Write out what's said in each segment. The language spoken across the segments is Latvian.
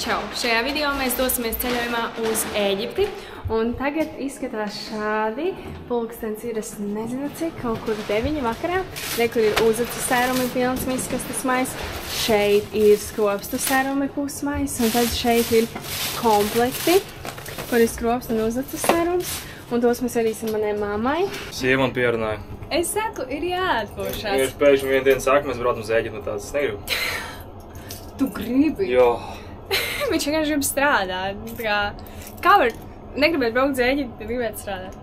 Čau! Šajā video mēs dosimies ceļojumā uz Ēģipti. Un tagad izskatās šādi. Pulkstens ir, es nezinu cik, kaut kur 9 vakarā. Re, kur ir uzacu sērumi pilns miskastas mais. Šeit ir skropstu sērumi pusmais. Un tad šeit ir komplekti, kur ir skropstu un uzacu sērums. Un tos mēs darīsim manai mammai. Sieva man pierunāja. Es saku, ir jāatpūšās. Viņš pēkšņi vienu dienu saka, mēs braucam uz Ēģipti, no tādas es negribu. Tu gribi? Jo. Viņš vienkārši grib strādāt. Kā var negribēt braukt uz Ēģipti, bet gribēt strādāt?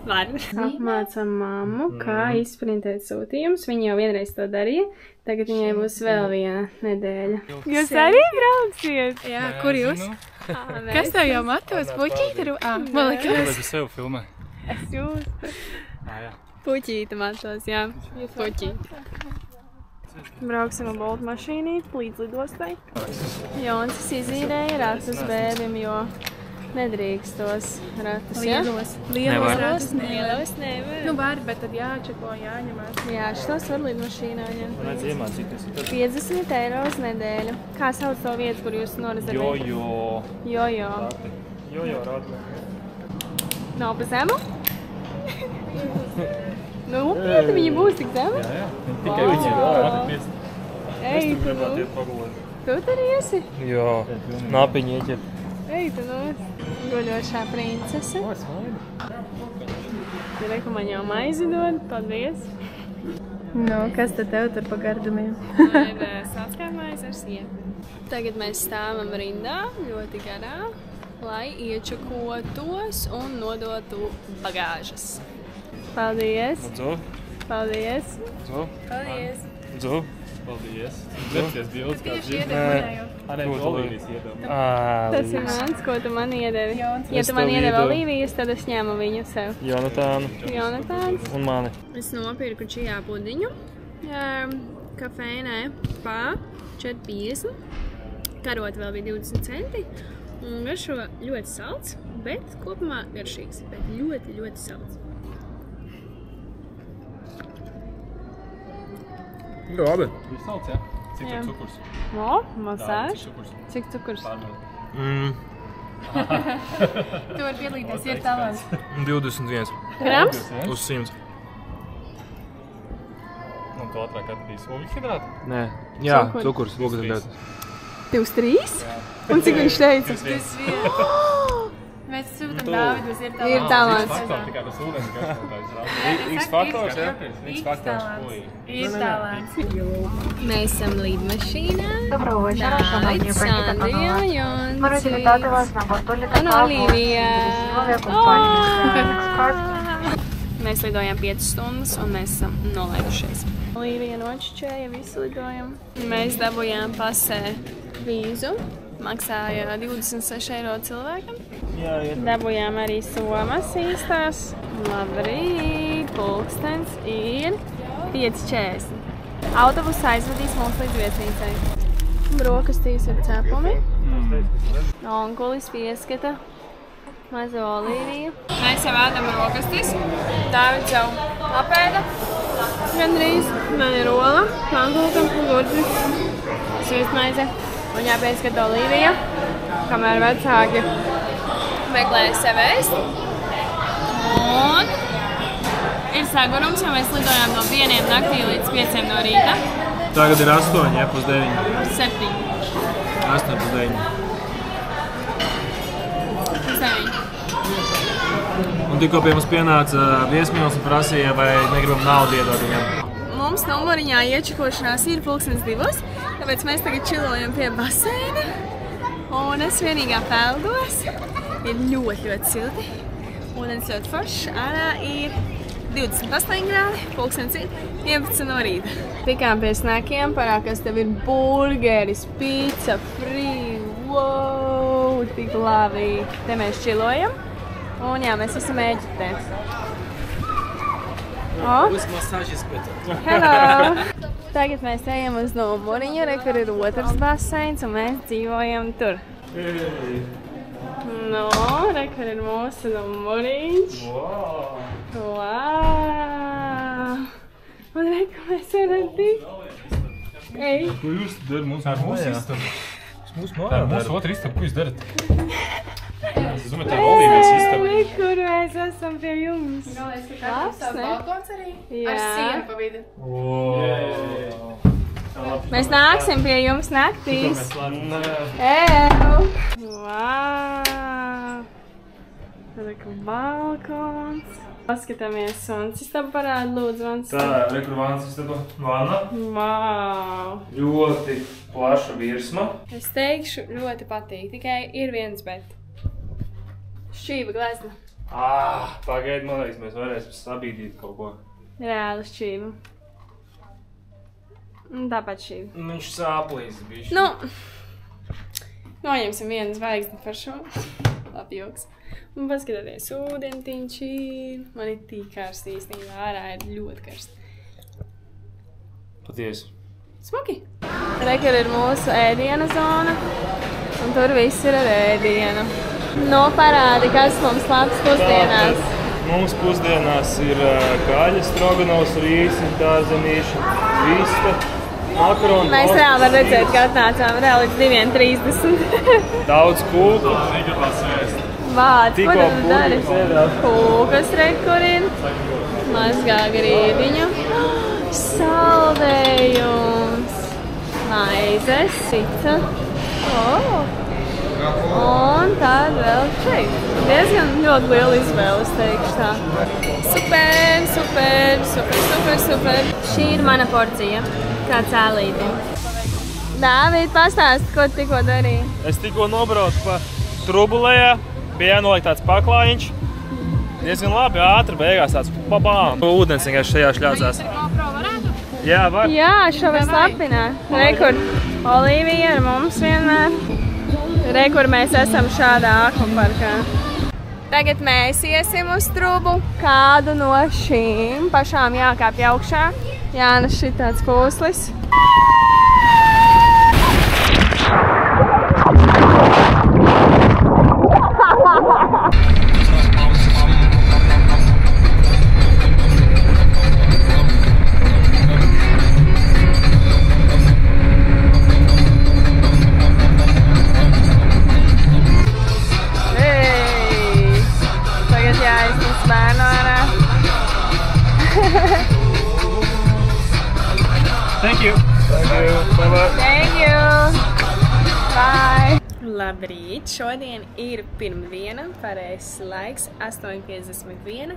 Var. Apmācam mammu, kā izprintēt sūtījumus. Viņa jau vienreiz to darīja. Tagad viņai būs vēl viena nedēļa. Jūs arī brauksiet? Jā, kur jūs? Kas tev jau matos? Puķīte? Man liekas. Es sev filmē. Es jūs. Puķīte matos, jā. Puķīte. Brauksim ar boltu mašīnīt līdz lidostai. Jonsis izīrēja ratus bēbim, jo nedrīkst tos ratus, ja? Lielos ratus lielos nevar. Nu var, bet tad jāčeko, jāņemās. Jā, šitos var lidmašīnā ņemt. Nēc iemācīties. 50 € uz nedēļu. Kā sauc to vietu, kur jūs norezervējat? Jojo. Jojo. Jojo rādi. Nav pa zemu? Nu, pieti viņi būs tik zemu? Jā. Tikai viņi ir. Ej, tu nu. Tu tur iesi? Jā. Nāpiņi ieķer. Ej, tu nu. Guļošā princese. Reku man jau maizi dod. Paldies. Nu, kas tad tev tur pa gardumiem? Ir sāckā maize ar sienu. Tagad mēs stāvam rindā, ļoti garā, lai iečakotos un nodotu bagāžas. Paldies! Dzu! Paldies! Dzu! Paldies! Dzu! Paldies! Lepsies bildes kā Olīvijas iedomā. Tas ir mans, ko tu man iedevi. Ja tu man iedevi Olīvijas, tad es ņemu viņu sev. Jonatānu. Jonatāns. Un mani. Es nopirku čijā pudiņu kafejnē pa 4,50. Karota vēl bija 20 centi. Un garšo ļoti salds, bet kopumā garšīgs. Bet ļoti, ļoti salds. Labi. Jūs sauc, jā? Cik ir cukurs? O, masāžs. Cik cukurs? Tu vari piedalīties, ir talants. 21. Grams? Uz 100. Un tu ātrāk atbijis ogļhidrāti? Nē. Jā, cukurs. Ogļhidrāti. 23? Un cik viņš teica? 21. Mēs sūtam Dāvidus, ir talants. Ir talants. X-faktor, tikai tas ūdens garšotājs. X-faktors, jā? X-faktors. Ir talants. Mēs esam līdmašīnā. Доброго вечора, шановні Sandrija, Jonsi Можу вітати вас на борту un літака Olivija. компанії Express. Mēs lidojām 5 stundas un mēs esam nolaidušies. Olivija nočķēja visu lidojumu. Mēs dabūjām pasē vīzu. Maksāja 26 € cilvēkam. Dabūjām arī somas īstās. Labrīt! Pulkstens ir 5:40. Autobus aizvedīs mūs līdz viesnīcai. Brokastīs ir cepumi. Onkulis pieskata mazo Olīviju. Mēs jau ēdam brokastis. Dāvids jau apēda. Gandrīz. Man ir rola, pankūka, gurķis, sviestmaize. Un jāpieskata Olīvija, kamēr vecāki meklē sev ēst. Un ir sagurums, jo mēs lidojām no 1 naktī līdz 5 no rīta. Tagad ir 8, ja, pus 9. 7. 8 pus 9. 7. Un tikko pie mums pienāca viesmīlis un prasīja, vai negribam naudu iedot viņam. Mums numuriņā iečakošanās ir 2:00, tāpēc mēs tagad čilojam pie baseina. Un es vienīgā peldos. Ir ļoti, ļoti silti. Ūdens ļoti foršs. Ārā ir 28 grādi, pulkstens ir 11 no rīta. Tikām pie snakiem, parākās tev ir burgeris, pizza, free. Wow, tik labi. Te mēs čilojam. Un jā, mēs esam Ēģiptē. Būs masāžas pēc. Hello! Tagad mēs ejam uz numuriņu, re, kur ir otrs baseins, un mēs dzīvojam tur. No, re, kur ir mūsu numuriņš. Wow! Un re, kur mēs varam tikt. Ej! Ko jūs darat mums ar mūsu istabu? Mūsu otra istaba, ko jūs darat? Es domāju, tā ir Olīvijas istaba. Kur mēs esam pie jums? Galvenais, ka katrs savs balkons arī ar sienu pa vidu. Mēs nāksim pie jums naktīs. Vau! Reku balkons. Paskatāmies suns istabu parādu, lūdzu, vans. Tā, rekur vans istaba. Vana. Vau! Ļoti plaša virsma. Es teikšu, ļoti patīk, tikai ir viens bet. Šķīva glezna. Pagaid, man liekas, mēs varēsim sabīdīt kaut ko. Reāli šķīva. Tāpat šķīva. Viņš sāplīs bišķi. Nu, noņemsim vienu zvaigzni par šo. Labi joks. Un paskatieties, ūdentiņš ir. Man ir tik karsts īstenībā, ārā ir ļoti karsts. Patiesi. Smuki! Rekur ir mūsu ēdiena zona. Un tur viss ir ar ēdienu. No parādi, kas mums labs pusdienās. Mums pusdienās ir gaļas, stroganovs, rīsi, dārzenīši, vista, makaroni. Mēs reāli var redzēt, ka atnācām reāli līdz 2:30. Daudz kūku. Vāc, ko tad tu dari? Kūkas rekurina, mazgā grīdiņu, saldējums, maizes, cica, un tad vēl šeit. Diezgan ļoti liela izvēle, es teikšu tā. Super, super, super, super, super. Šī ir mana porcija, kā cēlīti. Dāvid, pastāsti, ko tu tikko darīji? Es tikko nobraucu pa Trubulējā. Bija jānoliek tāds paklājiņš. Diezgan labi, ātri beigās tāds babām. Ūdens vienkārši šajā šļaucās. Jā, var. Jā, šo var slapināt. Rekur, Olīvija ar mums vienmēr. Rekur, mēs esam šādā akvaparkā. Tagad mēs iesim uz Trubu. Kādu no šīm pašām jākāpj augšā. Jānes šitāds pūslis. Tagad jāiznes bērnu ārā. Thank you. Thank you. Bye-bye. Thank you. Bye. Labrīt. Šodien ir pirmdiena, pareizs laiks 8:51.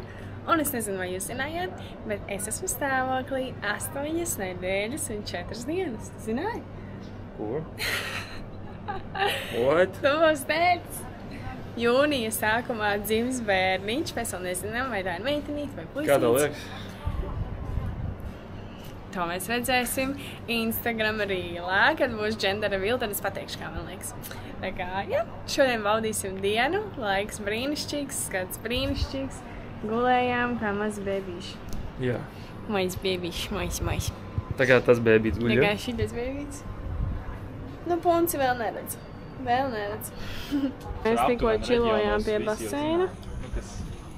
Un es nezinu, vai jūs zinājāt, bet es esmu stāvoklī 8 nedēļas un 4 dienas. Tu zināji? Ko? What? Tu mums teici. Jūnija sākumā dzims bērniņš. Mēs vēl nezinām, vai tā ir meitenīte vai puisīts. Kā tev liekas? To mēs redzēsim Instagram rīlā, kad būs gender reveal, tad es pateikšu, kā man liekas. Tā kā, jā, šodien baudīsim dienu, laiks brīnišķīgs, skats brīnišķīgs. Gulējām kā maz bēbīši. Jā. Maz bēbīši, maz. Tā kā tas bēbīts guļ, Tā kā šitas bēbīts. Nu, punci vēl neredz. Mēs tikko čilojām pie baseina.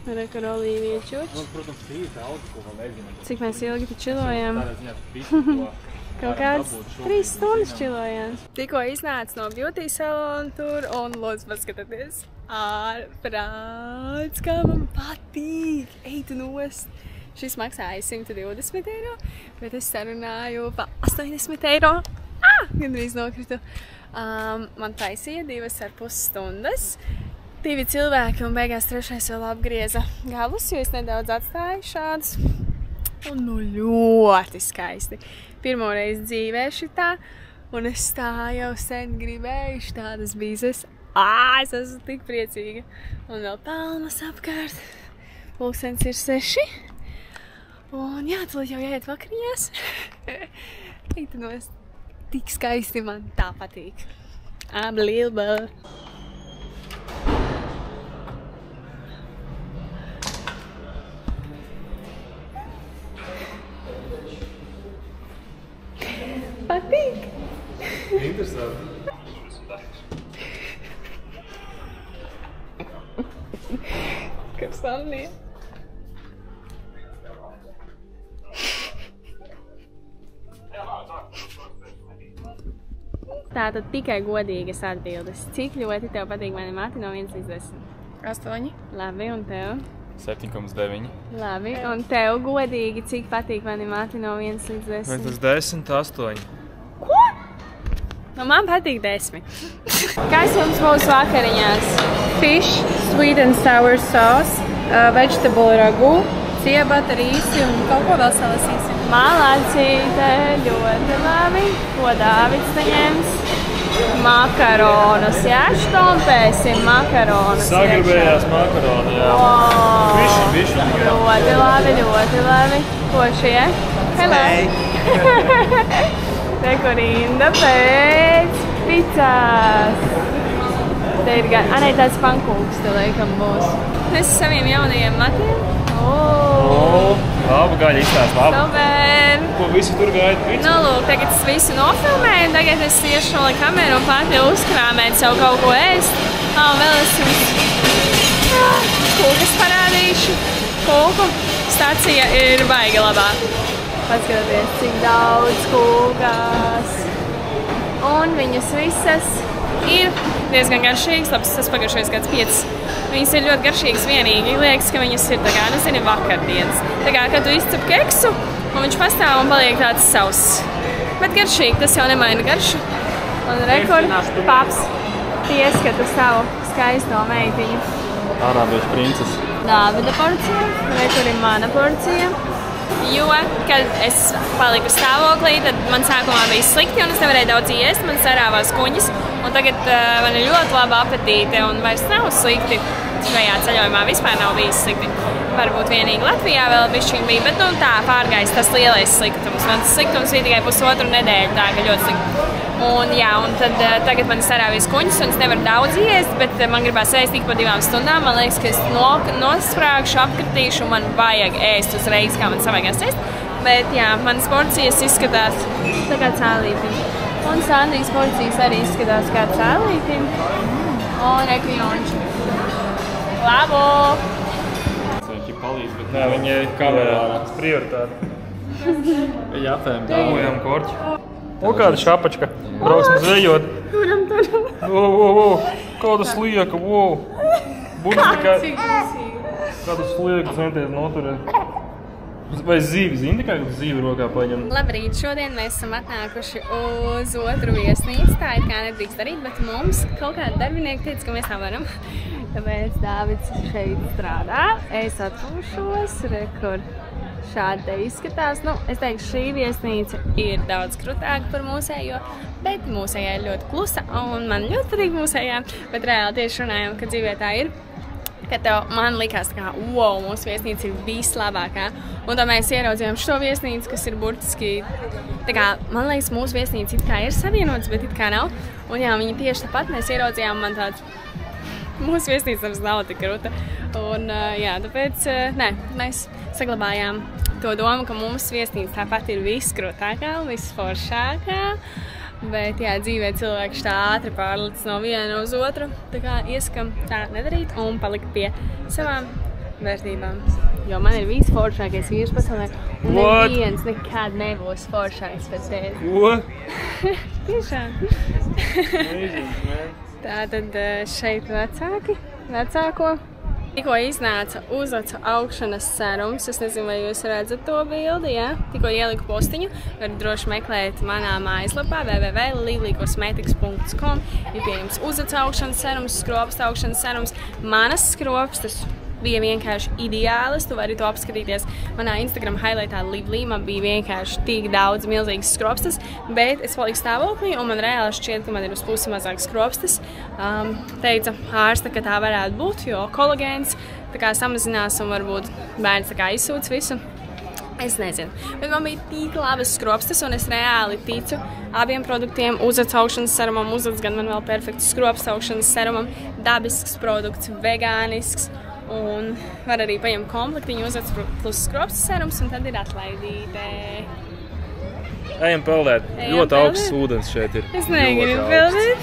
Rekur Olīvija čuč. Protams, ka ir daudz, ko vēl nezinu. Cik mēs ilgi tu čilojām? Tādā ziņā, ka visu Kaut kāds 3 stundas čilojām. Tikko iznāca no beauty salona tur un lūdzu paskatieties. Ārprāts, kā man patīk! Ej tu nost! Šis maksāja 120 eiro, bet es sarunāju pa 80 eiro. Gandrīz nokritu. Man taisīja 2,5 stundas. 2 cilvēki un beigās 3. vēl apgrieza galus, jo es nedaudz atstāju šādus. Un nu ļoti skaisti. Pirmo reizi dzīvē šitā, un es tā jau sen gribēju tādas bīzes. Es esmu tik priecīga. Un vēl palmas apkārt. Pulkstens ir 6. Un jā, tulīt jau jāiet vakariņās. Eitanos, tik skaisti man tā patīk. Unbelievable. Patīk! Interesanti. Kas Annie? Tā tātad tikai godīgas atbildes. Cik ļoti tev patīk mani mati no 1 līdz 10? 8. Labi, un tev? 7,9. Labi, un tev godīgi, cik patīk mani mati no 1 līdz 10? 1 līdz 10, 8. Ko? Nu, man patīk 10. Kas jums būs vakariņās? Fish, sweet and sour sauce, vegetable ragu, ciebata, rīsi un kaut ko vēl salasīsim. Malacīte, ļoti labi. Ko Dāvids te ņems? Makaronus, jā, štompēsim makaronus. Sagribējās makaroni, jā. Bišķi tikai. Ļoti labi, ļoti labi. Ko šie? Hello! Te, kur rinda pēc picās. Te ir gan, nē, tāds pankūks te laikam būs. Es saviem jaunajiem matiem. Labi, gaļa izstāst, labi. Super! Ko visi tur gaida picu? Nu, lūk, tagad es visu nofilmēju, un tagad es iešu no kameru un pati uzkrāmēt sev kaut ko ēst. Un vēl es jums kūkas parādīšu. Kūku stacija ir baigi labā. Paskatieties, cik daudz kūkas. Un viņas visas ir diezgan garšīgas, labs tas pagaršojas kāds 5. Viņas ir ļoti garšīgas vienīgi, liekas, ka viņas ir tā kā, nu zini, vakardienas. Tā kā, kad tu izcep keksu, un viņš pastāv un paliek tāds sauss. Bet garšīgi, tas jau nemaina garšu. Un rekur, paps pieskata savu skaisto meitiņu. Arābiešu princesi. Dāvida porcija, rekur ir mana porcija. Jo, kad es paliku stāvoklī, tad man sākumā bija slikti un es nevarēju daudz iest, man sarāvās kuņas. Un tagad man ir ļoti laba apetīte un vairs nav slikti. Šajā ceļojumā vispār nav bijis slikti. Varbūt vienīgi Latvijā vēl bišķiņ bija, bet nu tā pārgājis tas lielais sliktums. Mans sliktums bija tikai pusotru nedēļu, tā ka ļoti slikti. Un jā, un tad tagad man sarāvies kuņas un es nevaru daudz iest, bet man gribās ēst tik pa 2 stundām. Man liekas, ka es nosprāgšu, apkritīšu un man vajag ēst uzreiz, kā man savākās ēst. Bet jā, manas porcijas izskatās tā kā cēlītim. Un Sandijas porcijas arī izskatās kā cēlītim. Un ekvijonči. Labo! Viņi palīdz, bet Nē, viņi ir kamerā. Tas prioritāte. viņi apēm Dabūjām korķi. O, kāda šapačka. Brauksim zvejot. Kāda slieka, Būtu tikai... Kāda slieka centies noturēt. Vai zīvi, zini tikai, kad zīvi rokā paņem? Labrīt, šodien mēs esam atnākuši uz otru viesnīcu. Tā ir kā nedrīkst darīt, bet mums kaut kādi darbinieki teica, ka mēs tā varam. Tāpēc Dāvids šeit strādā. Es atpūšos, rekur. Šādi te izskatās. Nu, es teiktu, šī viesnīca ir daudz krutāka par mūsējo, bet mūsējā ir ļoti klusa, un man ļoti patīk mūsējā, bet reāli tieši runājam, ka dzīvē tā ir. Kad man likās, ka mūsu viesnīca ir vislabākā, un tad mēs ieraudzījām šo viesnīcu, kas ir burtiski, tā kā, man liekas, mūsu viesnīca it kā ir savienots, bet it kā nav, un jā, viņi tieši tāpat mēs ieraudzījām, man tāds, mūsu viesnīca nav tik kruta, un jā, tāpēc, nē, mēs saglabājām to domu, ka mūsu viesnīca tāpat ir viskrutākā un visforšākā. Bet, jā, dzīvē cilvēks tā ātri pārlic no viena uz otru, tā kā ieskam tā nedarīt un palikt pie savām vērtībām. Jo man ir visforšākais vīrs pasaulē, un neviens nekad nebūs foršāks pēc tevi. Ko? Tiešām. Tātad šeit vecāko. Tikko iznāca uzacu augšanas serums. Es nezinu, vai jūs redzat to bildi, jā? Tikko ieliku postiņu. Varat droši meklēt manā mājaslapā www.lilikosmetics.com. Ir pieejams uzacu augšanas serums, skropsta augšanas serums. Manas skropstas bija vienkārši ideālas. Tu vari to apskatīties manā Instagram highlightā Livlī. Man bija vienkārši tik daudz milzīgas skropstas, bet es paliku stāvoklī un man reāli šķiet, ka man ir uz pusi mazāk skropstas. Teica ārsta, ka tā varētu būt, jo kolagēns tā kā samazinās un varbūt bērns tā kā izsūc visu. Es nezinu, bet man bija tik labas skropstas un es reāli ticu abiem produktiem. Uzacu augšanas serumam, uzacs gan man vēl perfekts skropsta augšanas serumam, dabisks produkts, vegānisks. Un var arī paņemt komplektiņu uzacs plus skropstas serums un tad ir atlaidīte. Ejam peldēt. Ļoti augsts ūdens šeit ir. Es negribu peldēt.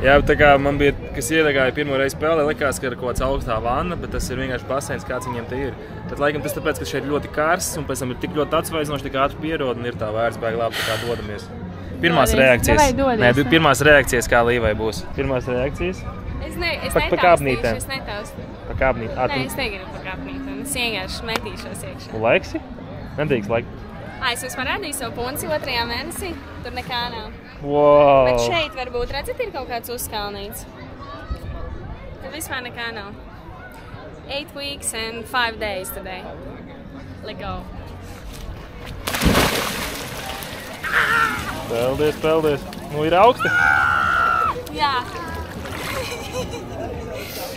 Jā, tā kā man bija, kas iedegāja pirmo reizi peldē, likās, ka ir kaut kāds augstā vanna, bet tas ir vienkārši baseins, kāds viņiem te ir. Bet laikam tas tāpēc, ka šeit ir ļoti karsts un pēc tam ir tik ļoti atsvaidzinoši, tik ātri pierod un ir tā vērts baigi labi, tā kā dodamies. Pirmās Dodies. reakcijas. Davai, dodies. Nē, pirmās reakcijas, kā Līvai būs. Pirmās reakcijas. Es Pa kāpnītēm. netaustīšu, es netaustīšu. Pa kāpnīt. Nē, es negribu pa kāpnītēm. Es vienkārši metīšos iekšā. Tu laiksi? Nedrīkst laikt. Es jums parādīju savu punci 2. mēnesī. Tur nekā nav. Wow. Bet šeit varbūt, redzat, ir kaut kāds uzkalnīts. Tad vispār nekā nav. 8 weeks and 5 days today. Let go. Peldies, peldies. Nu, ir augsti. Jā.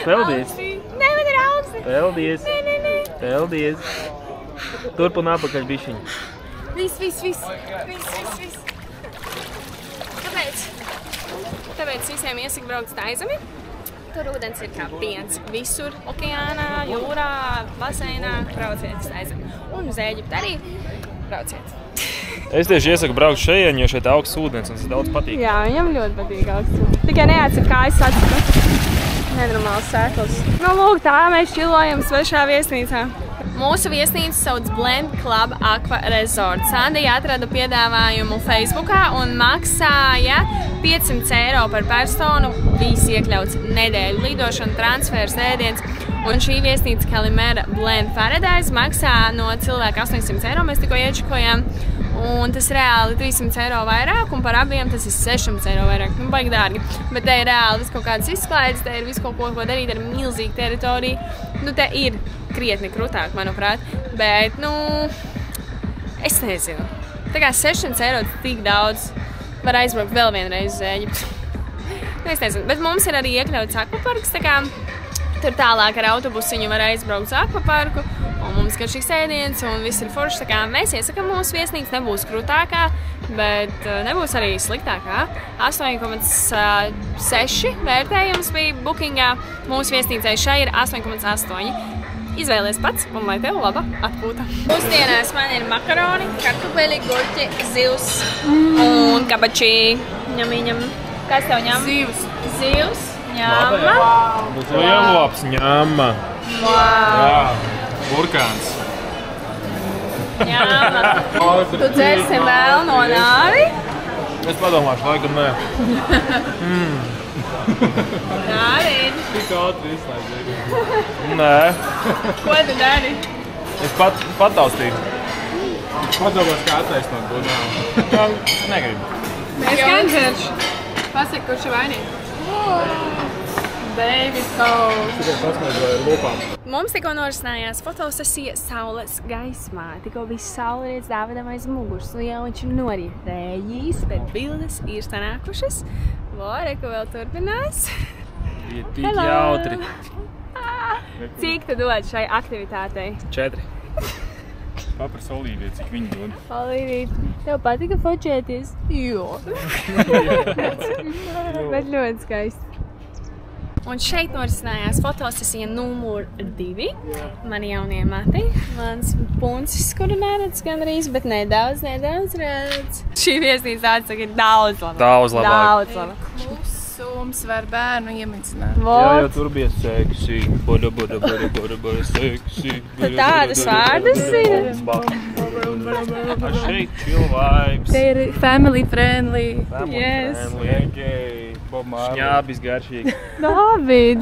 Peldies. Nē, man ir augsti. Peldies. Nē. Peldies. Turp un apakaļ bišķiņu. Viss. Tāpēc visiem iesaku braukt Taizemi. Tur ūdens ir kā piens. Visur okeānā, jūrā, baseinā. Brauciet uz Taizemi. Un uz Ēģipti arī brauciet. Es tieši iesaku braukt šeit, jo šeit augsts ūdens un tas daudz patīk. Jā, viņam ļoti patīk augsts. Tikai neatcer kājas atcer. Nenormāls sēkls. Nu, lūk, tā mēs čilojam svešā viesnīcā. Mūsu viesnīca sauc Blend Club Aqua Resort. Sandija atrada piedāvājumu Facebookā un maksāja 500 eiro par personu. Visi iekļauts nedēļu lidošana, transfers, ēdiens. Un šī viesnīca Kalimera Blend Paradise maksā no cilvēka 800 eiro. Mēs tikko iečakojām. Un tas reāli 300 eiro vairāk, un par abiem tas ir 600 eiro vairāk. Nu, baigi dārgi. Bet te ir reāli viss kaut kādas izklaides, te ir viss kaut ko darīt ar milzīgu teritoriju. Nu, te ir krietni krūtāk, manuprāt. Bet, nu, es nezinu. Tā kā 600 eiro tik daudz. Var aizbraukt vēl vienreiz uz Ēģiptu. Nu, es nezinu. Bet mums ir arī iekļauts akvaparks, tā kā tur tālāk ar autobusiņu var aizbraukt uz akvaparku. Un mums ir šis ēdiens un viss ir forši. Tā kā mēs iesakam, mūsu viesnīca nebūs krūtākā, bet nebūs arī sliktākā. 8,6 vērtējums bija bookingā. Mūsu viesnīcai šai ir 8,8. Izvēlies pats un lai tev laba atpūta. Pusdienās man ir makaroni, kartupeļi, gurķi, zivs un kabačī. Ņem. Kas tev ņem? Zivs. Ņama. Bet lielops ņama. Jā. Burkāns. Ņama. Tu dzersi vēl no nāvi? Es padomāšu, laikam nē. Dārīn. Tik ātri izslēdz. Nē. Ko tu dari? Es pataustīju. Padomās, kā attaisnot to nav. Negribu. Mēs gan dzeršu. Pasaka, kurš ir vainīgs. Baby coat. Tikai pasmēdzoja ar lūpām. Mums tikko norisinājās fotosesija saules gaismā. Tikko bija saulrietis Dāvidam aiz muguras. Nu jau viņš ir norietējis, bet bildes ir sanākušas. Reku vēl turpinās. Bija tik jautri. Cik tu dod šai aktivitātei? 4. Papras Olīvija, cik viņi dod. Olīvīt, tev patika fočēties? Jo. Bet ļoti skaisti. Un šeit norisinājās fotosesija numur 2. Mani jaunie mati, mans puncis, kuru neredz gandrīz, bet nedaudz redz. Šī viesnīca atsaka ir daudz labāk. Daudz labāk. Daudz labāk. Klusums var bērnu iemicināt. Jā, jau tur bija seksi. Boda, seksi. Tad tādas vārdas ir. Šeit chill vibes. Te ir family friendly. Yes. Šņābis garšīgi. David.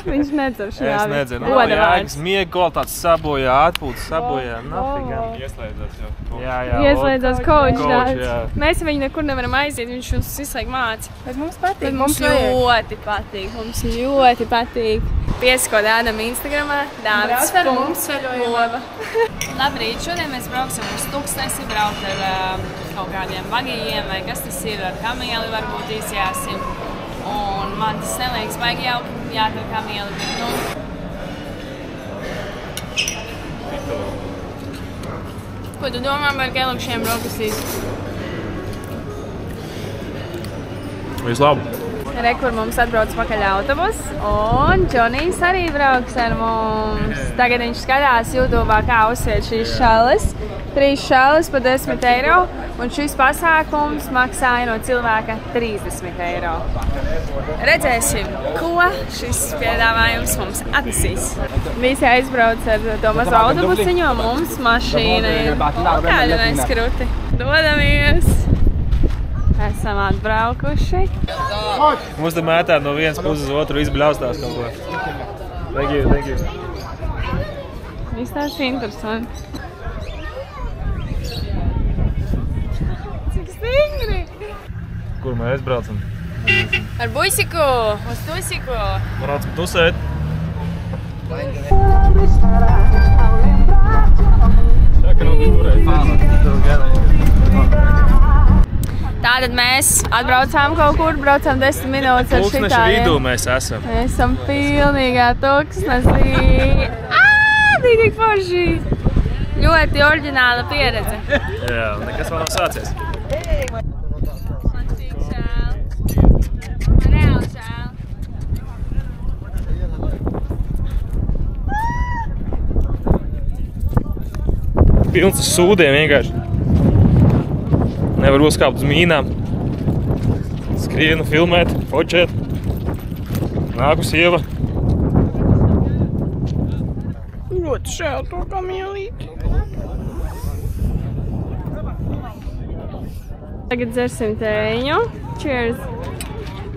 Viņš nedzer Es šņābi. nezinu. Goda Jā, vārds. miega kvalitātes sabojā, atpūtas sabojā. Nafigā. Ieslēdzās jau. Jā. Ieslēdzās coach Coach, tāds. jā. Mēs viņu nekur nevaram aiziet, viņš mums visu laiku māca. Bet mums patīk. Bet mums ļoti patīk. Mums ļoti patīk. Piesako Dādam Instagramā. Dāvids Brauc ar mums ceļojumā. Labrīt, šodien mēs brauksim uz Tuksnesi, braukt ar kaut kādiem bagījiem vai kas tas ir, ar kamieli varbūt izjāsim. Un man tas neliekas baigi jauki, jāt ar kamieli, bet nu... Ko tu domā par gelukšiem brokastīs? Vislabāk. Kur mums atbrauc pakaļ autobus, un Džonijs arī brauks ar mums. Tagad viņš skatās YouTube'ā, kā uzsviet šīs šalles. 3 šalles par 10 eiro, un šis pasākums maksāja no cilvēka 30 eiro. Redzēsim, ko šis piedāvājums mums atnesīs. Visi aizbrauc ar to mazo autobusiņu, un mums mašīna ir. Kāda mēs kruti. Dodamies! esam atbraukuši. Mums te mētā no vienas puses uz otru izbļaustās kaut ko. Thank you. Izstāsti interesanti. Cik stingri! Kur mēs braucam? Ar buisiku! Uz tusiku! Braucam tusēt. Tātad mēs atbraucām kaut kur, braucām 10 minūtes ar šitādiem. Tūkstneša vidū mēs esam. Mēs esam pilnīgā tūkstnesī. Tik forši! Ļoti oriģināla pieredze. Jā, nekas vēl nav sācies. Man tik žēl. Reāli žēl. Pilns uz sūdiem vienkārši. Nevar uzkāpt uz mīnām. Skrienu, filmēt, fočēt. Nāku sieva. Ļoti žēl to kamielīti. Tagad dzersim tēņu. Cheers!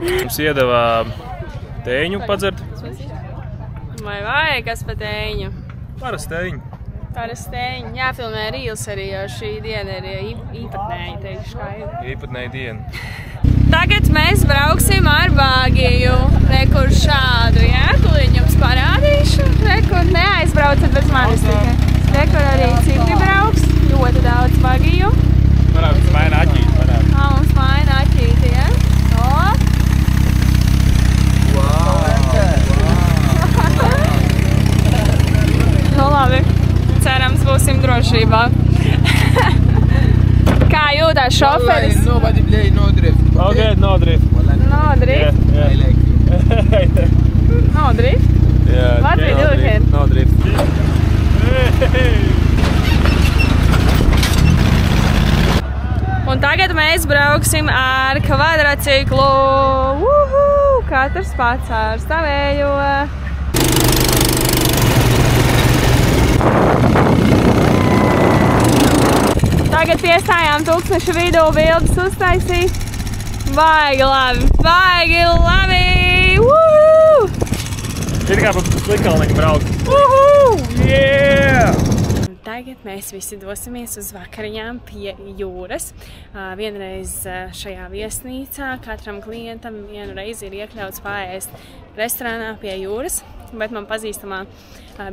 Mums iedevā tēņu padzert. Vai, kas pa tēņu? Parasti tēņu. Parasti tēņu. Jāfilmē reels arī, jo šī diena ir īpatnēja, teikšu kā ir. Īpatnēja diena. Tagad mēs brauksim ar Bāgiju. Rekur šādu, jā? Tūlīt jums parādīšu. Rekur neaizbraucat bez manis tikai. Rekur arī citi brauks. Ļoti daudz Bāgiju. Mums maina aķīti. Mums maina aķīti, jā? Nu labi. Cerams, būsim drošībā. Kā jūtās šoferis? Nobody play no drift. Okay, no drift. No drift? I like you. No drift? Yeah, What we do here? No drift. Un tagad mēs brauksim ar kvadrociklu. Uhu! Katrs pats ar savējo. Tagad piestājām tūkstneša vidū, bildes uztaisīt. Baigi labi! Baigi labi! Uhu! Ir kā pa Slikalniņu braukt. Uhu! Yeah! Tagad mēs visi dosimies uz vakariņām pie jūras. Vienreiz šajā viesnīcā katram klientam vienu reizi ir iekļauts paēst restorānā pie jūras, bet man pazīstamā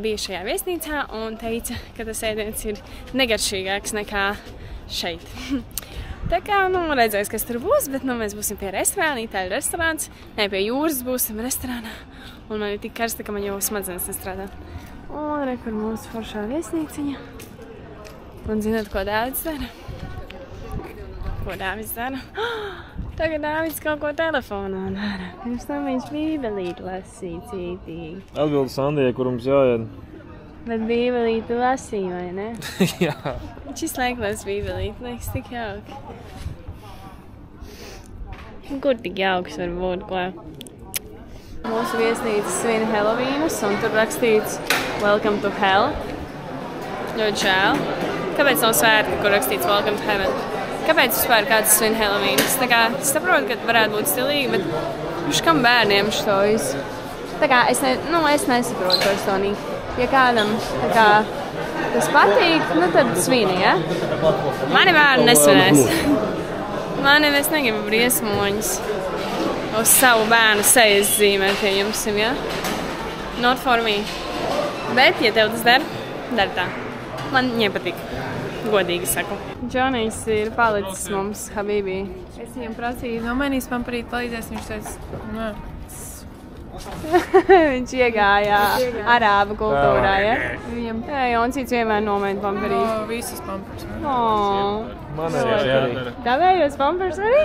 bija šajā viesnīcā un teica, ka tas ēdiens ir negaršīgāks nekā šeit. Tā kā, redzēs, kas tur būs, bet mēs būsim pie restorāna, itāļu restorāns, ne pie jūras būsim restorānā, un man ir tik karsta, ka man jau smadzenes nestrādā. Un re, kur mūsu foršā viesnīciņa. Un zināt, ko Dāvids dara? Ko Dāvids dara? Tagad Dāvids kaut ko telefonā dara. Pirms tam viņš bībelīti lasīja cītīgi. Atbildu Sandijai, kur mums jāied. Bet bībelīti lasīja, vai ne? Jā. Viņš visu laiku las bībelīti, liekas tik jauki. Kur tik jauks var būt, ko? Mūsu viesnīca svin Helovīnus, un tur rakstīts Welcome to Hell. Ļoti žēl. Kāpēc nav svētki, kur rakstīts Welcome to Heaven? Kāpēc vispār kāds svin Helovīnus? Tā kā es saprotu, ka varētu būt stilīgi, bet kam bērniem šo visu? Tā kā es nesaprotu personīgi. Ja kādam tā kā tas patīk, tad svini, ja? Mani bērni nesvinēs. Es negribu briesmoņus uz savu bērnu sejas zīmēt, pieņemsim, ja? Not for me. Bet, ja tev tas dar tā. Man nepatīk. Godīgi saku. Džonijs ir palicis mums, Habibī. Es viņam prasīju, nomainīs man parīt palīdzēs, viņš teica, nē. Viņš iegāja arābu kultūrā, ja? Viņam Joncīts vienmēr nomaina pamperīt. visas pampers. Man arī jādara. Tavējos pampers arī?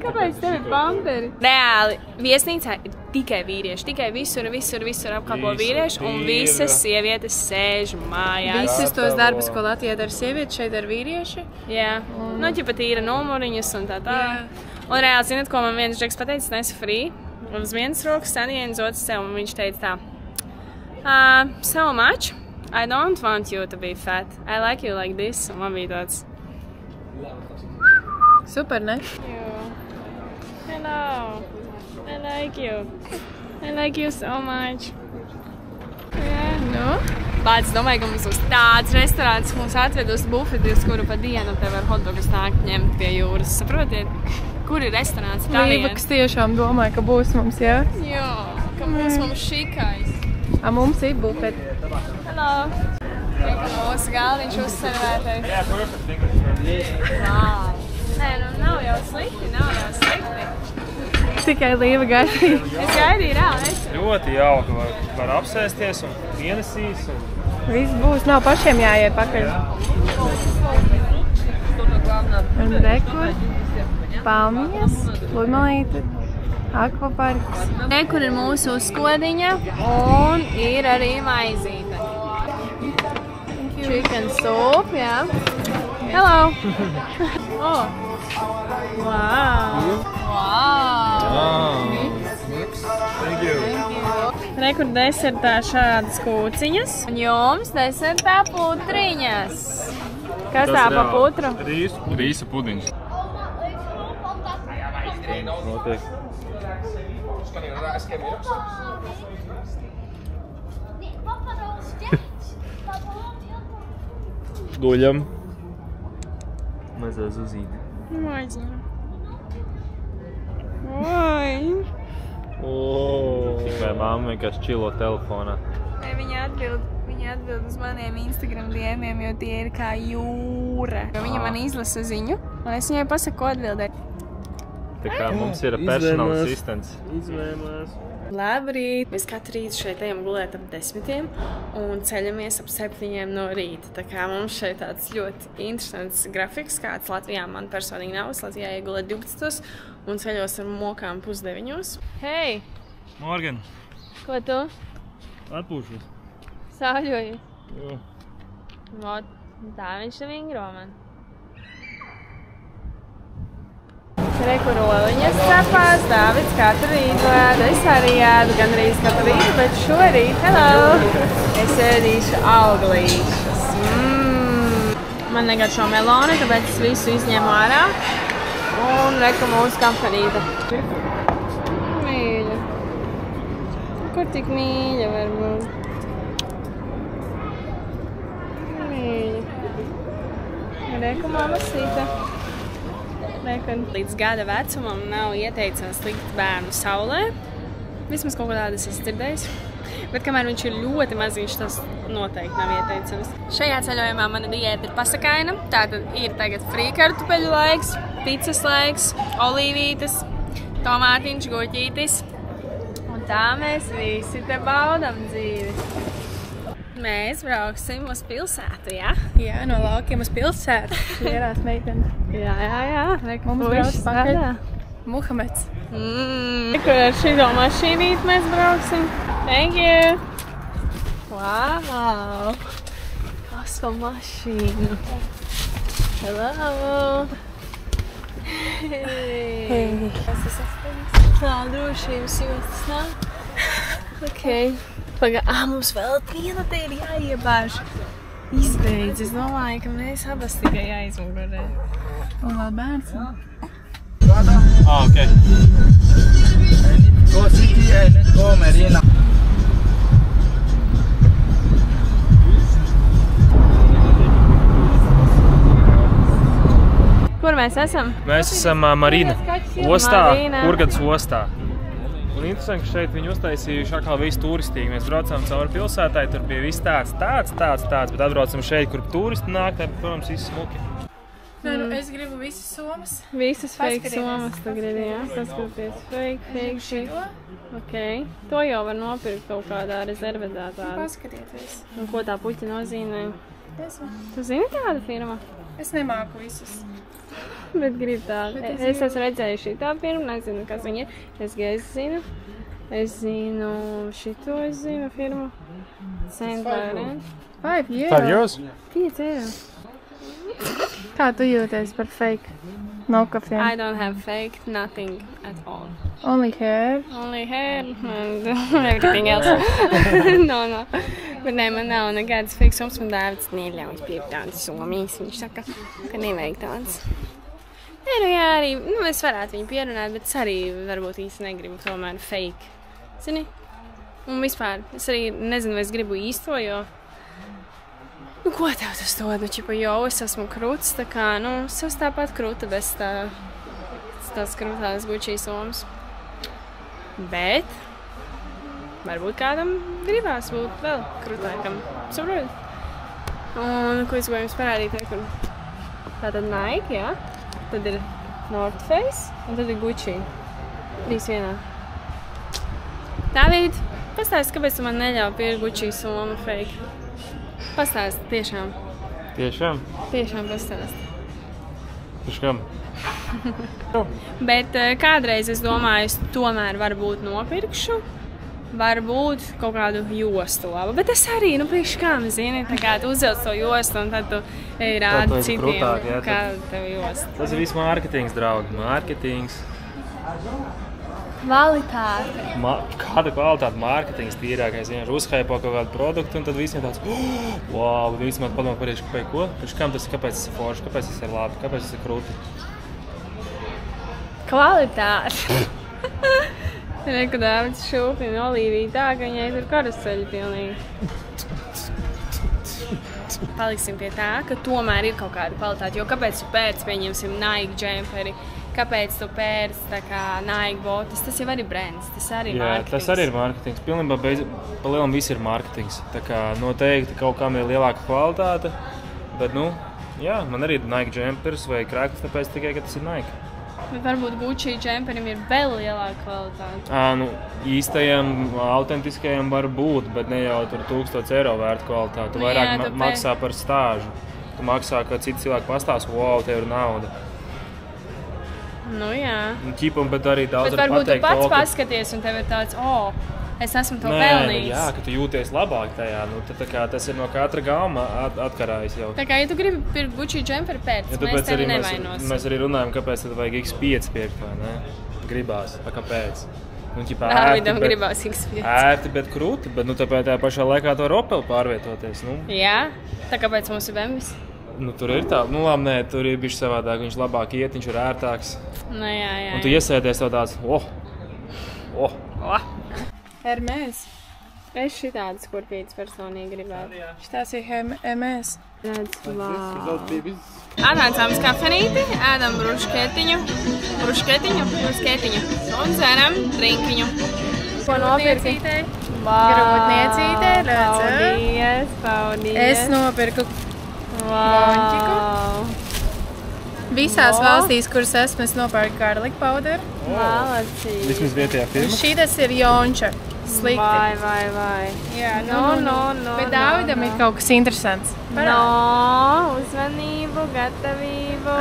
Kāpēc tev ir pamperi? Reāli, viesnīcā ir tikai vīrieši. Tikai visur apkalpo vīrieši, un visas sievietes sēž mājās. Visas tos darbus, ko Latvijā dara sievietes, šeit ar vīrieši. Jā, ķipa tīra numuriņas un tā. Un reāli, zināt, ko man viens džeks pateicis, nesu free. Uz vienas rokas Sanijai, otrs sev, un viņš teica tā. So much, I don't want you to be fat. I like you like this. Un man bija tāds. Super, ne? Jā. Hello. I like you. I like you so much. Yeah. Nu? Bāc, domāju, ka mums būs tāds restorāns, mums atved uz bufeti, uz kuru pa dienu te var hotdogus nākt ņemt pie jūras. Saprotiet, kur ir restorāns? Līva, kas tiešām domāja, ka būs mums, jā? Jā, ka būs mums šikais. Mums ir bufeti. Hello. Ka mūsu galdiņš uzservētais. Yeah, perfect. Thank Wow. Nē, nu nav jau slikti, nav jau slikti. Tikai Līva gaidīja. Es gaidīju reāli, es. Ļoti jauki. Var apsēsties un ienesīs. Viss būs, nav pašiem jāiet pakaļ. Un rekur, palmiņas, pludmalīte, akvaparks. Rekur ir mūsu skodiņa un ir arī maizīte. Chicken soup, jā. Hello! Oh! Wow! Wow! Thank you. Rekur desertā šādas kūciņas. Un jums desertā putriņas. Kas tā pa putru? Rīsa pudiņš. Notiek. Guļam. Mazā zuzīte. Maģina. Oi! Tikai mamma vienkārši čilo telefonā. Viņa atbild uz maniem Instagram diemiem, jo tie ir kā jūra. Viņa man izlasa ziņu, un es viņai pasaku, ko atbildēt. Tā kā mums ir personal assistants. Izvēmās. Labrīt! Mēs katru rītu šeit ejam gulēt ap 10 un ceļamies ap 7 no rīta. Tā kā mums šeit tāds ļoti interesants grafiks, kāds Latvijā man personīgi nav. Es Latvijā iegulēt 12 un ceļos ar mokām 8:30. Hei! Morgan, Ko tu? atpūšos. Sāļojies? Jā. Vot, tā viņš ir vingro man. Rekur oliņas cepās, Dāvids katru rītu ēda. Es arī ēdu gandrīz katru rītu, bet šorīt, hello, es ēdīšu auglīšus. Man negaršo meloni, tāpēc es visu izņemu ārā. Un reku mūsu kafejnīte. Mīļa. Kur tik mīļa var būt? Mīļa. Reku mamasīte. Līdz gada vecumam nav ieteicams likt bērnu saulē. Vismaz kaut ko tādu es esmu dzirdējis. Bet kamēr viņš ir ļoti maziņš, tas noteikti nav ieteicams. Šajā ceļojumā mana diēta ir pasakaina. Tātad ir tagad frīkartupeļu laiks, picas laiks, olīvītes, tomātiņš, gurķītis. Un tā mēs visi te baudam dzīvi. Mēs brauksim uz pilsētu, jā? Jā, no laukiem uz pilsētu. Ierās meitene. Jā. Mums brauc pakaļ. Muhameds. Kur ar šito mašīnīt mēs brauksim? Thank you! Wow! Kas pa mašīnu? Hello! Hey! Kas tas astonis? Tā, drošības jostas nav? Ok. Mums vēl viena te ir jāiebāž. Izbeidz, es domāju, ka mēs abas tikai aizmugurē. Un vēl bērns. Ok. Go city and go marina. Kur mēs esam? Mēs esam Marina ostā, Marina. Hurgadas ostā. Un interesanti, ka šeit viņi uztaisījuši atkal visu turistīgi. Mēs braucām cauri pilsētai, tur bija viss tāds, bet atbraucam šeit, kur turisti nāk, tad, protams, viss smuki. Nē, nu es gribu visas somas. Visas fake Paskatīties. somas tu gribi, jā? Paskaties, fake. Ok. To jau var nopirkt kaut kādā rezervedē tādu. Paskatieties. Un ko tā puķa nozīmē? Esmu. Tu zini tādu firmu? Es nemāku visus. Bet gribu tādu. Bet Es esmu redzējuši tā firmu, nezinu, kas viņa ir. Es zinu. Es zinu šito, es zinu firmu. Saint Laurent. 5 eiro. 5 euros? 5 eiro. Kā tu jūties par fake? No kafiem. I don't have fake, nothing at all. Only hair. Only hair and everything else. No. Bet nē, man nav nekādas fake somas. Man Dāvids neļauj pirkt tādas somijas. Viņš saka, ka nevajag tādas. Nē, nu jā, arī, es varētu viņu pierunāt, bet es arī varbūt īsti negribu tomēr fake. Zini? Un vispār, es arī nezinu, vai es gribu īsto, jo... Nu, ko tev tas dod? Nu, čipa, jo es esmu krūts, tā kā, nu, es esmu tāpat krūta bez tās krūtās Gucci somas. Bet... Varbūt kādam gribās būt vēl krūtākam. Saprot? Un, ko es gribēju jums parādīt, kur tātad Nike, jā? Tad ir North Face un tad ir Gucci. 3 vienā. David, pastāsti, kāpēc tu man neļauj pirkt Gucci somu fake? Pastāsti, tiešām. Tiešām? Tiešām pastāsti. Priekš kam? Bet kādreiz es domāju, es tomēr varbūt nopirkšu. Varbūt kaut kādu jostu labu, bet es arī, nu, priekš kam, zini, tā kā tu uzvelc to jostu un tad tu rādi citiem, kāda tev josta. Tas ir viss mārketings, draugi, mārketings. Kvalitāte. Kāda kvalitāte mārketings tīrākais, vienkārši uzhaipo kaut kādu produktu un tad visiem tāds, wow, vismaz padomā parieši, ko? Priekš kam tas ir, kāpēc tas ir forši, kāpēc tas ir labi, kāpēc tas ir krūti? Kvalitāte. Reku Dāvids šūpina Olīviju tā, ka viņai tur karuseļi pilnīgi. Paliksim pie tā, ka tomēr ir kaut kāda kvalitāte, jo kāpēc tu pērc, pieņemsim, Nike džemperi, kāpēc tu pērc tā kā Nike botas, tas jau arī brands, tas arī mārketings. Jā, tas arī ir mārketings, pilnībā pa lielam viss ir mārketings, tā kā noteikti kaut kam ir lielāka kvalitāte, bet, nu, jā, man arī ir Nike džempers vai krēklis, tāpēc tikai, ka tas ir Nike. Bet varbūt Gucci džemperim ir vēl lielāka kvalitāte. Nu, īstajam, autentiskajam var būt, bet ne jau tur 1000 eiro vērta kvalitāte. Tu vairāk maksā par stāžu. Tu maksā, ka citi cilvēki pastāsta, wow, tev ir nauda. Nu jā. Ķipam, bet arī daudz bet varbūt tu pats paskaties un tev ir tāds, es esmu to pelnījis. Jā, ka tu jūties labāk tajā. Nu, tā kā tas ir no katra gauma atkarājis jau. Tā kā, ja tu gribi pirkt Gucci džemperi pēc, mēs tevi nevainosim. Mēs arī runājam, kāpēc tad vajag X5 pirkt, vai ne? Gribās, kāpēc? Nu, ķipā Dāvidam gribās X5. Ērti, bet krūti, bet nu tāpēc tajā pašā laikā to Opel pārvietoties. Nu. Jā, tā kāpēc mums ir BMWs? Nu, tur ir tā, nu labi, nē, tur ir bišķi savādāk, viņš labāk iet, viņš ir ērtāks. Nu jā. Un tu iesēdies to tāds, Hermès. Es šitādas kurpītas personīgi gribētu. Šitās ir Hermès. Redz, vau. Atnācām uz kafenīti, ēdam brušketiņu un dzeram drinkiņu. Ko nopirki? Grūtniecītē, redz? Paldies. Es nopirku vonķiku. Visās valstīs, kuras esmu, es nopērku garlic powder. Malacīgi. Vismaz vietējā firma. Šitas ir jonča. Slikti. Vai. Jā, bet Dāvidam ir kaut kas interesants. Uzmanību, gatavību.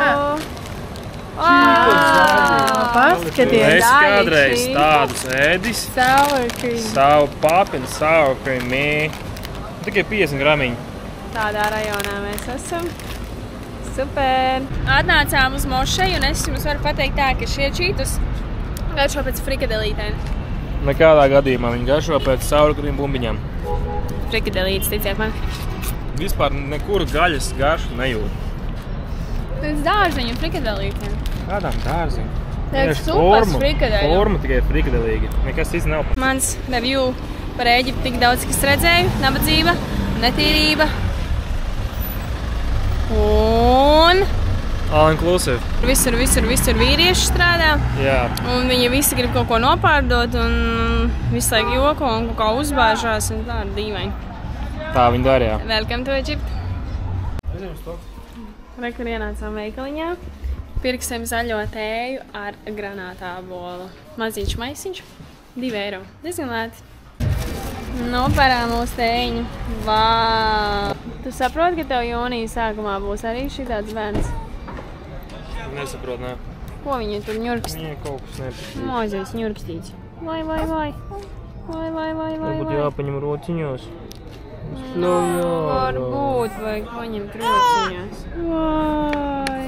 Paskaties. Es kādreiz tādus ēdis. Savu papinu, sour cream, tikai 50 gramiņu. Tādā rajonā mēs esam. Super! Atnācām uz Mošeju un es jums varu pateikt tā, ka šie čītus garšo pēc frikadelītēm. Nekādā gadījumā viņi garšo pēc sour cream bumbiņām. Frikadelītes, ticiet man. Vispār nekuru gaļas garšu nejūt. Pēc dārziņu frikadelītēm. Kādām dārziņu? Pēc supas frikadeļu. Forma tikai frikadelīgi. Nekas cits nav. Mans review par Ēģipti tik daudz, kas redzēju. Nabadzība, netīrība. Un... All inclusive. Visur vīrieši strādā. Jā. Un viņi visi grib kaut ko nopārdot un visu laiku joko un kaut kā uzbāžās un tā ir dīvaini. Tā viņi darīja. Welcome to Egypt. Rekur ienācām veikaliņā. Pirksim zaļo tēju ar granātābolu. Maziņš maisiņš. 2 eiro. Diezgan lēti. Nopērām mūsu tējiņu. Vau! Tu saproti, ka tev jūnija sākumā būs arī šitāds bērns? Nesaprot, nē. Ko viņi tur ņurkst? Viņai kaut kas nepatīk. Mazais ņurkstīts. Vai. Varbūt jāpaņem rociņos. Varbūt vajag paņemt rociņos. Vai.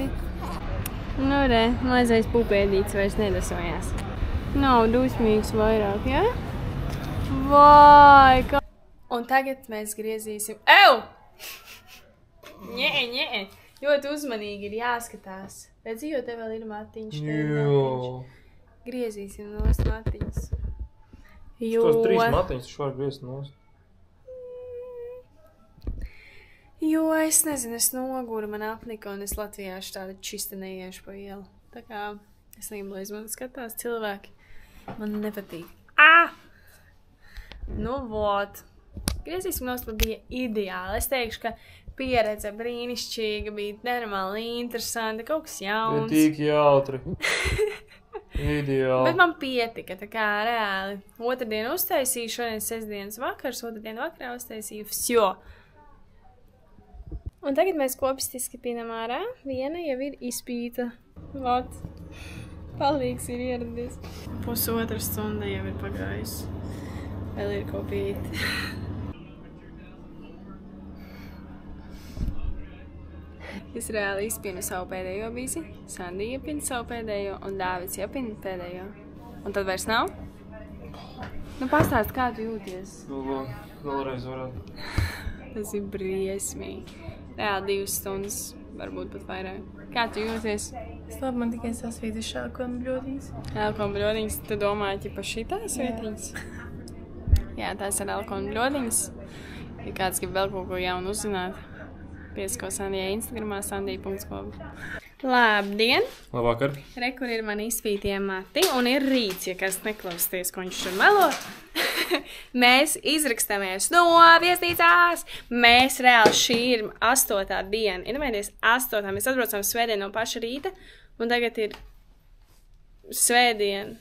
Nu re, mazais pupēdīts vairs nedasojās. Nav dusmīgs vairāk, jā? Vai, kā... Un tagad mēs griezīsim... Ew! Ņē! Ļoti uzmanīgi ir jāskatās. Redzi, jo te vēl ir matiņš. Jo. Griezīsim nost matiņus. Tos 3 matiņus var griezt nost. Jo es nezinu, es noguru, man apnika, un es latviešu tāda čista neiešu pa ielu. Tā kā es negribu, lai man skatās cilvēki. Man nepatīk. Nu, vot. Griezīsim nost, man bija ideāli. Es teikšu, ka pieredze brīnišķīga, bija nenormāli interesanti, kaut kas jauns. Ja tik jautri. Ideāli. Bet man pietika, tā kā reāli. Otrdien uztaisīju, šodien sestdienas vakars, otrdien vakarā uztaisīju vsjo. Un tagad mēs kopistiski pinam ārā. Viena jau ir izpīta. Vot. Palīgs ir ieradies. Pusotra stunda jau ir pagājusi. Vēl ir ko pīt. Es reāli izpinu savu pēdējo bīzi. Sandija pina savu pēdējo un Dāvids jau pina pēdējo. Un tad vairs nav? Nu pastāst, kā tu jūties? Vēlreiz varētu. Tas ir briesmīgi. Reāli 2 stundas, varbūt pat vairāk. Kā tu jūties? Es labi, man tikai sasvītis šākonu bļodiņas. Elkonu bļodiņas, tu domāji, ķipa šitās vietiņas? Jā, tās ir elkonu bļodiņas. Ja kāds grib vēl kaut ko jaunu uzzināt, piesako Sandijai Instagramā, sandija.com. Labdien! Labvakar! Re, kur ir mani izpītie mati, un ir rīts, ja kas neklausties, ko viņš tur melo. Mēs izrakstāmies no viesnīcās. Mēs reāli šī ir 8. diena. Iedomājieties, 8. Mēs atbraucām svētdien no paša rīta, un tagad ir svētdiena.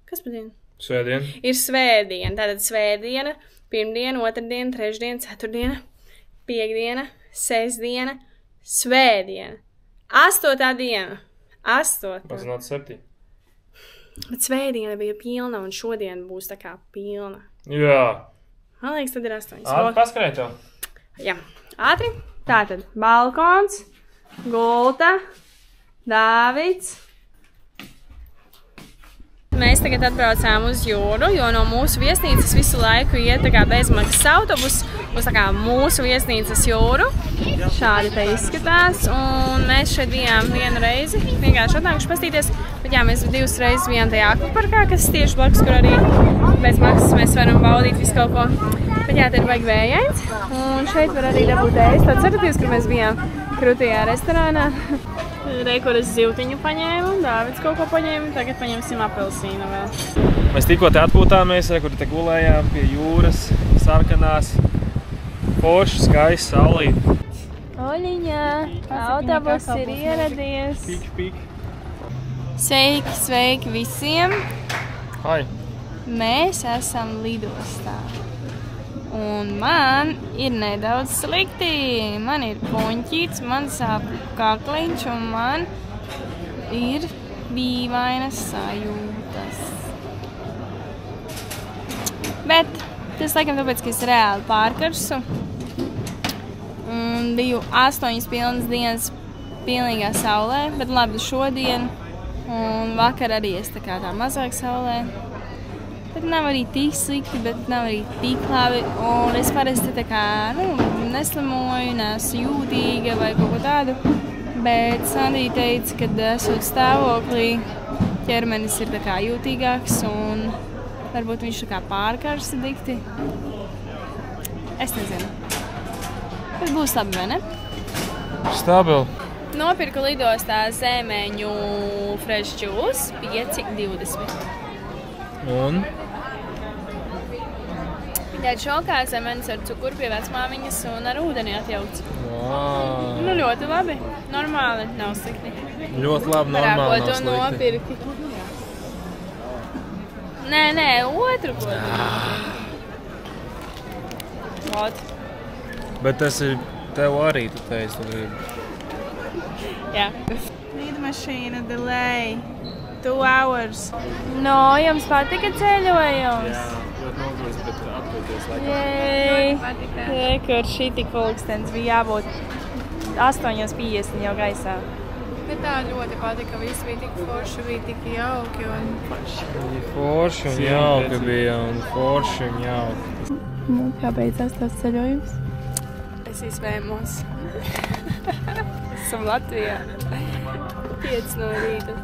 Kas par dienu? Svētdien. Ir svētdiena. Tātad svētdiena, pirmdiena, otrdiena, trešdiena, ceturtdiena, piekdiena, sestdiena, svētdiena. 8. diena. 8. Pazināt 7. Bet svētdiena bija pilna, un šodien būs tā kā pilna. Jā. Man liekas, tad ir 8. Ātri paskrēj to. Jā, ātri. Tātad balkons, gulta, Dāvids. Mēs tagad atbraucām uz jūru, jo no mūsu viesnīcas visu laiku iet tā kā bezmaksas autobus uz tā kā mūsu viesnīcas jūru. Šādi te izskatās, un mēs šeit bijām vienu reizi, vienkārši atnākuši pastīties, bet jā, mēs 2 reizes bijām tajā akvaparkā, kas tieši blakus, kur arī bez maksas mēs varam baudīt visu kaut ko. Bet jā, te ir baigi vējains, un šeit var arī dabūt ēst. Tāds atradījums, kur mēs bijām krūtajā restorānā. Re, kur es zivtiņu paņēmu, Dāvids kaut ko paņēmu, tagad paņemsim apelsīnu vēl. Mēs tikko te atpūtāmies, kur te gulējām pie jūras, sarkanās, foršs, skaists, saulīt. Oļiņā, autobus ir ieradies. Pīk. Sveiki, sveiki visiem! Hai! Mēs esam lidostā. Un man ir nedaudz slikti. Man ir puņķīts, man sāp kakliņš un man ir dīvainas sajūtas. Bet tas laikam tāpēc, ka es reāli pārkarsu. Un biju 8 pilnas dienas pilnīgā saulē, bet labi šodien un vakar arī es tā kā tā mazāk saulē. Bet nav arī tik slikti, bet nav arī tik labi. Un es parasti tā kā, neslimoju, neesmu jūtīga vai kaut ko tādu. Bet Sandija teica, ka esot stāvoklī, ķermenis ir tā kā jūtīgāks un varbūt viņš tā kā pārkarsta dikti. Es nezinu. Bet būs labi, vai ne? Stabili. Nopirku lidostā zemeņu fresh juice 5,20. Un? Jā, šokā zemenis ar cukuru pie vecmāmiņas un ar ūdeni atjaukts. Wow. Nu, ļoti labi. Normāli, nav slikti. Ļoti labi, normāli, nav to slikti. nopirki. Nē, otru ko. Ot. Bet tas ir tev arī, tu teici, tu gribi. Jā. Lidmašīna delay. 2 hours. No, jums patika ceļojums? Jā, ļoti nogurst, bet atpūties laikam. Jei, kur šī tik pulkstens bija jābūt 8:50 jau gaisā. Bet tā ļoti patika, viss bija tik forši, bija tik jauki un forši. Forši un jauki bija, un forši un jauki. Nu, kā beidzās tās ceļojums? Es izvēmos. Esam Latvijā. 5 no rīta.